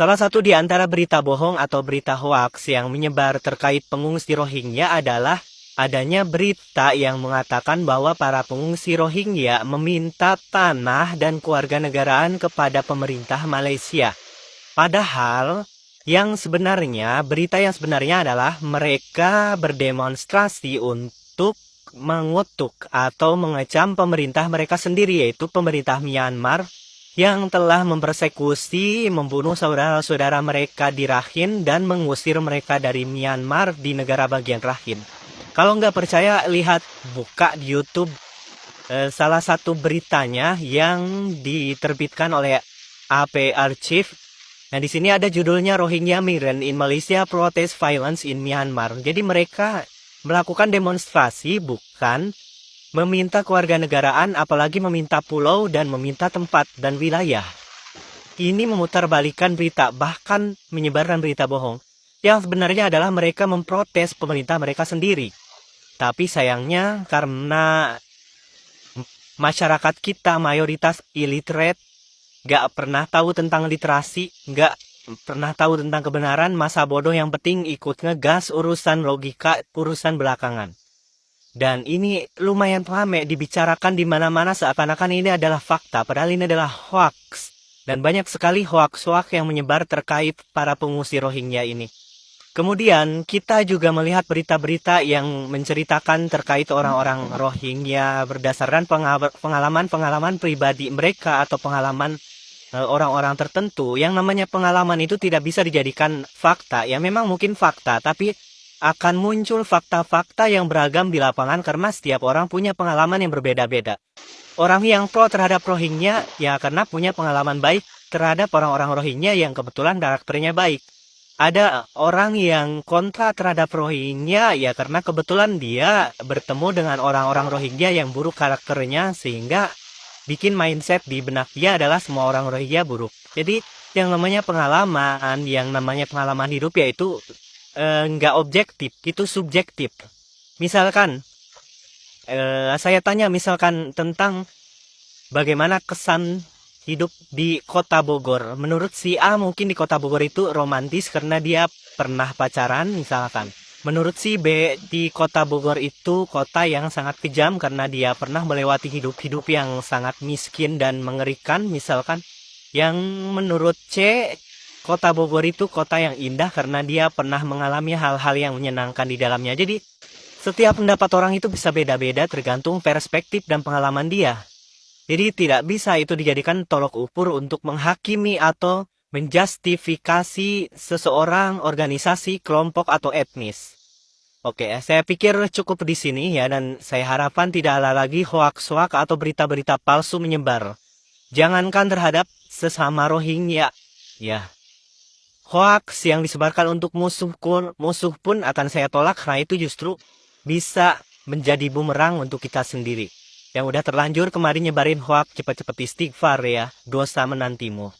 Salah satu di antara berita bohong atau berita hoaks yang menyebar terkait pengungsi Rohingya adalah adanya berita yang mengatakan bahwa para pengungsi Rohingya meminta tanah dan kewarganegaraan kepada pemerintah Malaysia. Padahal berita yang sebenarnya adalah mereka berdemonstrasi untuk mengutuk atau mengecam pemerintah mereka sendiri, yaitu pemerintah Myanmar yang telah mempersekusi, membunuh saudara-saudara mereka di Rakhine dan mengusir mereka dari Myanmar di negara bagian Rakhine. Kalau nggak percaya, buka di YouTube salah satu beritanya yang diterbitkan oleh AP Archive. Nah, di sini ada judulnya Rohingya Migrant in Malaysia Protest Violence in Myanmar. Jadi mereka melakukan demonstrasi bukan meminta kewarganegaraan, apalagi meminta pulau dan meminta tempat dan wilayah. Ini memutarbalikkan berita, bahkan menyebarkan berita bohong. Yang sebenarnya adalah mereka memprotes pemerintah mereka sendiri. Tapi sayangnya karena masyarakat kita mayoritas illiterate, gak pernah tahu tentang literasi, gak pernah tahu tentang kebenaran, masa bodoh yang penting ikut ngegas urusan logika, urusan belakangan. Dan ini lumayan rame dibicarakan di mana-mana seakan-akan ini adalah fakta, padahal ini adalah hoax. Dan banyak sekali hoax-hoax yang menyebar terkait para pengungsi Rohingya ini. Kemudian kita juga melihat berita-berita yang menceritakan terkait orang-orang Rohingya berdasarkan pengalaman-pengalaman pribadi mereka atau pengalaman orang-orang tertentu. Yang namanya pengalaman itu tidak bisa dijadikan fakta. Ya memang mungkin fakta, tapi akan muncul fakta-fakta yang beragam di lapangan karena setiap orang punya pengalaman yang berbeda-beda. Orang yang pro terhadap Rohingya ya karena punya pengalaman baik terhadap orang-orang Rohingya yang kebetulan karakternya baik. Ada orang yang kontra terhadap Rohingya ya karena kebetulan dia bertemu dengan orang-orang Rohingya yang buruk karakternya sehingga bikin mindset di benak dia adalah semua orang Rohingya buruk. Jadi yang namanya pengalaman hidup yaitu nggak objektif, itu subjektif. Misalkan saya tanya misalkan tentang bagaimana kesan hidup di kota Bogor. Menurut si A mungkin di kota Bogor itu romantis karena dia pernah pacaran misalkan. Menurut si B di kota Bogor itu kota yang sangat kejam karena dia pernah melewati hidup-hidup yang sangat miskin dan mengerikan misalkan. Yang menurut C kota Bogor itu kota yang indah karena dia pernah mengalami hal-hal yang menyenangkan di dalamnya. Jadi, setiap pendapat orang itu bisa beda-beda tergantung perspektif dan pengalaman dia. Jadi, tidak bisa itu dijadikan tolok ukur untuk menghakimi atau menjustifikasi seseorang, organisasi, kelompok, atau etnis. Oke, saya pikir cukup di sini ya, dan saya harapkan tidak ada lagi hoaks-hoaks atau berita-berita palsu menyebar. Jangankan terhadap sesama Rohingya, ya. Hoaks yang disebarkan untuk musuh pun akan saya tolak karena itu justru bisa menjadi bumerang untuk kita sendiri. Yang udah terlanjur kemarin nyebarin hoaks, cepat-cepat istighfar ya, dosa menantimu.